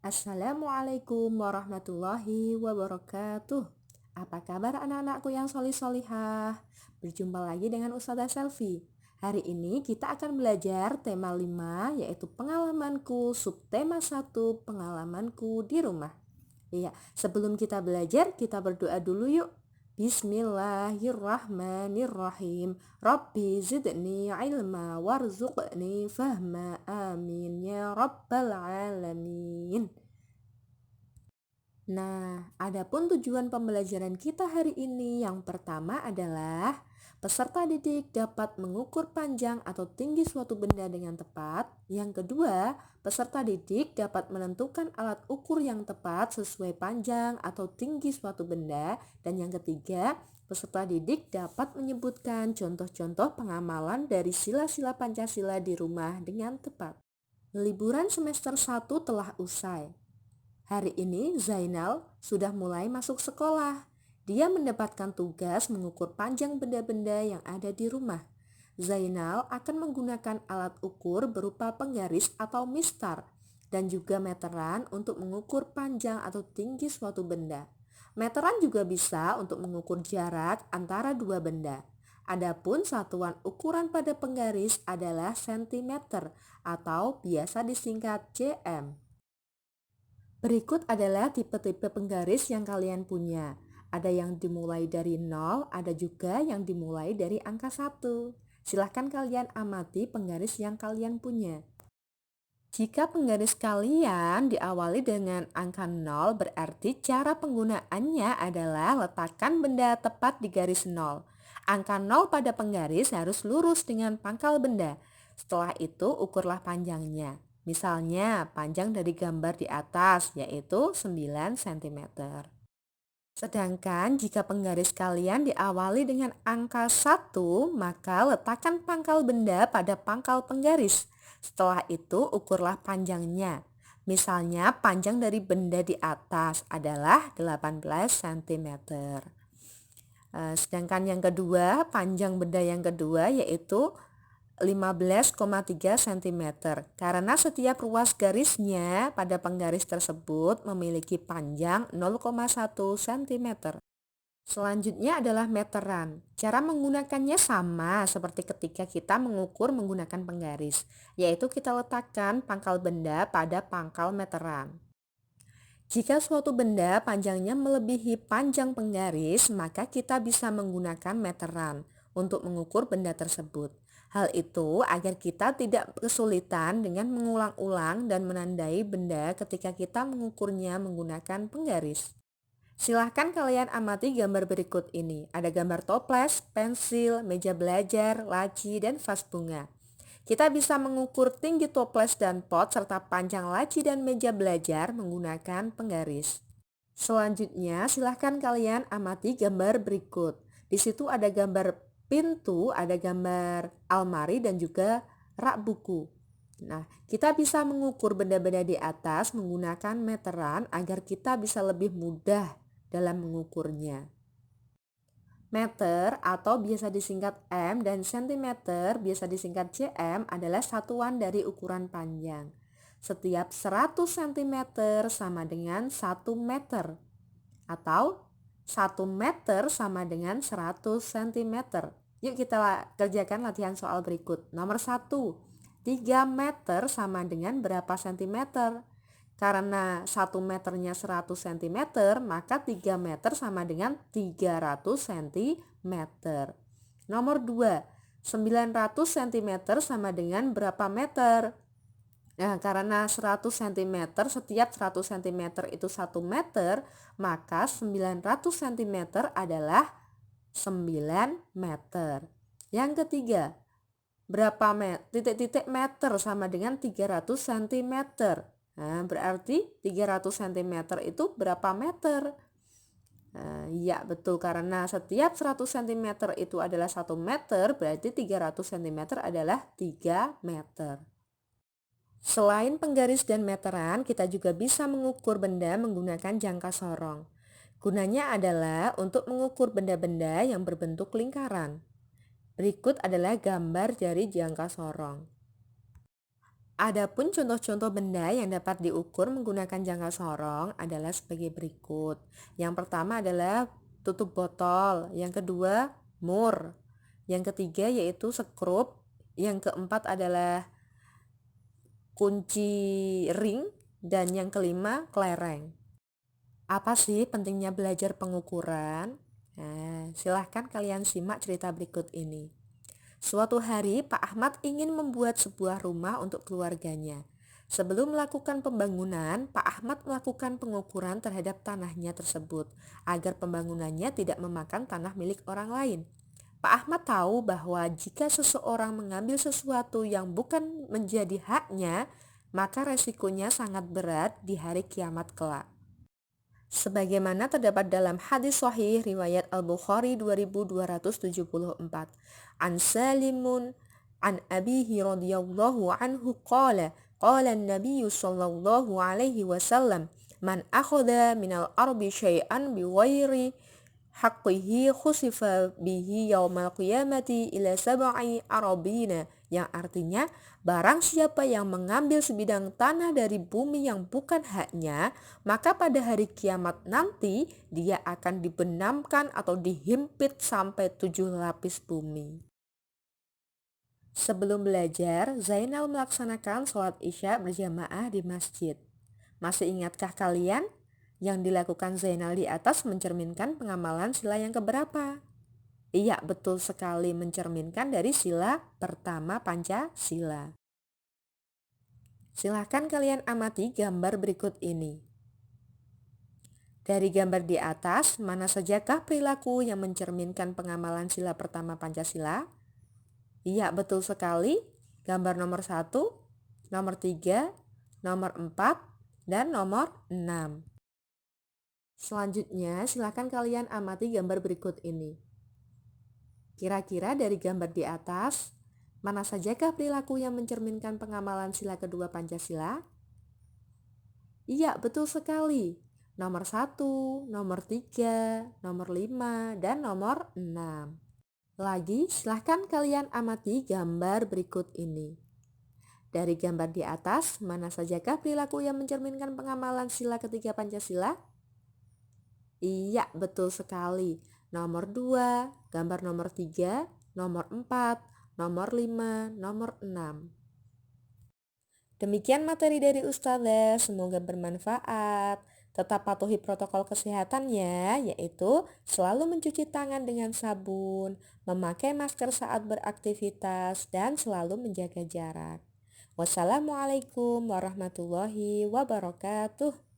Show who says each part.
Speaker 1: Assalamualaikum warahmatullahi wabarakatuh. Apa kabar anak-anakku yang solih-solihah? Berjumpa lagi dengan Ustazah Selfie. Hari ini kita akan belajar tema 5 yaitu pengalamanku, subtema 1 pengalamanku di rumah. Iya, sebelum kita belajar kita berdoa dulu yuk. Bismillahirrahmanirrahim. Rabbi zidni ilma warzuqni fahma. Amin ya rabbal alamin. Nah, adapun tujuan pembelajaran kita hari ini yang pertama adalah peserta didik dapat mengukur panjang atau tinggi suatu benda dengan tepat. Yang kedua, peserta didik dapat menentukan alat ukur yang tepat sesuai panjang atau tinggi suatu benda. Dan yang ketiga, peserta didik dapat menyebutkan contoh-contoh pengamalan dari sila-sila Pancasila di rumah dengan tepat. Liburan semester 1 telah usai. Hari ini Zainal sudah mulai masuk sekolah. Dia mendapatkan tugas mengukur panjang benda-benda yang ada di rumah. Zainal akan menggunakan alat ukur berupa penggaris atau mistar dan juga meteran untuk mengukur panjang atau tinggi suatu benda. Meteran juga bisa untuk mengukur jarak antara dua benda. Adapun satuan ukuran pada penggaris adalah sentimeter atau biasa disingkat cm. Berikut adalah tipe-tipe penggaris yang kalian punya. Ada yang dimulai dari 0, ada juga yang dimulai dari angka 1. Silahkan kalian amati penggaris yang kalian punya. Jika penggaris kalian diawali dengan angka 0, berarti cara penggunaannya adalah letakkan benda tepat di garis 0. Angka 0 pada penggaris harus lurus dengan pangkal benda. Setelah itu ukurlah panjangnya. Misalnya panjang dari gambar di atas yaitu 9 cm. Sedangkan jika penggaris kalian diawali dengan angka 1, maka letakkan pangkal benda pada pangkal penggaris. Setelah itu ukurlah panjangnya. Misalnya panjang dari benda di atas adalah 18 cm. Sedangkan yang kedua, panjang benda yang kedua yaitu 15,3 cm karena setiap ruas garisnya pada penggaris tersebut memiliki panjang 0,1 cm. Selanjutnya adalah meteran. Cara menggunakannya sama seperti ketika kita mengukur menggunakan penggaris, yaitu kita letakkan pangkal benda pada pangkal meteran. Jika suatu benda panjangnya melebihi panjang penggaris, maka kita bisa menggunakan meteran untuk mengukur benda tersebut. Hal itu agar kita tidak kesulitan dengan mengulang-ulang dan menandai benda ketika kita mengukurnya menggunakan penggaris. Silahkan kalian amati gambar berikut ini. Ada gambar toples, pensil, meja belajar, laci, dan vas bunga. Kita bisa mengukur tinggi toples dan pot serta panjang laci dan meja belajar menggunakan penggaris. Selanjutnya, silahkan kalian amati gambar berikut. Di situ ada gambar pintu, ada gambar almari dan juga rak buku. Nah, kita bisa mengukur benda-benda di atas menggunakan meteran agar kita bisa lebih mudah dalam mengukurnya. Meter atau biasa disingkat M dan sentimeter biasa disingkat cm adalah satuan dari ukuran panjang. Setiap 100 cm sama dengan 1 meter atau 1 meter sama dengan 100 cm. Yuk kita kerjakan latihan soal berikut. Nomor 1, 3 meter sama dengan berapa sentimeter? Karena 1 meternya 100 cm, maka 3 meter sama dengan 300 cm. Nomor 2, 900 cm sama dengan berapa meter? Nah, karena 100 cm, setiap 100 cm itu 1 meter, maka 900 cm adalah 9 meter. Yang ketiga, berapa titik-titik meter sama dengan 300 cm? Nah, berarti 300 cm itu berapa meter? Ya betul, karena setiap 100 cm itu adalah 1 meter, berarti 300 cm adalah 3 meter. Selain penggaris dan meteran, kita juga bisa mengukur benda menggunakan jangka sorong. Gunanya adalah untuk mengukur benda-benda yang berbentuk lingkaran. Berikut adalah gambar dari jangka sorong. Adapun contoh-contoh benda yang dapat diukur menggunakan jangka sorong adalah sebagai berikut. Yang pertama adalah tutup botol, yang kedua mur, yang ketiga yaitu sekrup, yang keempat adalah kunci ring, dan yang kelima kelereng. Apa sih pentingnya belajar pengukuran? Nah, silahkan kalian simak cerita berikut ini. Suatu hari, Pak Ahmad ingin membuat sebuah rumah untuk keluarganya. Sebelum melakukan pembangunan, Pak Ahmad melakukan pengukuran terhadap tanahnya tersebut agar pembangunannya tidak memakan tanah milik orang lain. Pak Ahmad tahu bahwa jika seseorang mengambil sesuatu yang bukan menjadi haknya, maka resikonya sangat berat di hari kiamat kelak. Sebagaimana terdapat dalam hadis sahih riwayat Al-Bukhari 2274. An Salimun an Abihi radhiyallahu anhu qala an-nabiy sallallahu alaihi wasallam man akhadha minal ardi syai'an bighairi haqqihi khusifa bihi yaumal qiyamati ila sab'i arabina, yang artinya barang siapa yang mengambil sebidang tanah dari bumi yang bukan haknya, maka pada hari kiamat nanti dia akan dibenamkan atau dihimpit sampai 7 lapis bumi. Sebelum belajar, Zainal melaksanakan sholat isya berjamaah di masjid. Masih ingatkah kalian? Yang dilakukan Zainal di atas mencerminkan pengamalan sila yang keberapa? Iya, betul sekali, mencerminkan dari sila pertama Pancasila. Silahkan kalian amati gambar berikut ini. Dari gambar di atas, mana sajakah perilaku yang mencerminkan pengamalan sila pertama Pancasila? Iya, betul sekali. Gambar nomor 1, nomor 3, nomor 4, dan nomor 6. Selanjutnya, silahkan kalian amati gambar berikut ini. Kira-kira dari gambar di atas, mana sajakah perilaku yang mencerminkan pengamalan sila kedua Pancasila? Iya, betul sekali. Nomor 1, nomor 3, nomor 5, dan nomor 6. Lagi, silahkan kalian amati gambar berikut ini. Dari gambar di atas, mana sajakah perilaku yang mencerminkan pengamalan sila ketiga Pancasila? Iya, betul sekali. Nomor 2, gambar nomor 3, nomor 4, nomor 5, nomor 6. Demikian materi dari Ustazah, semoga bermanfaat. Tetap patuhi protokol kesehatan ya, yaitu selalu mencuci tangan dengan sabun, memakai masker saat beraktivitas, dan selalu menjaga jarak. Wassalamualaikum warahmatullahi wabarakatuh.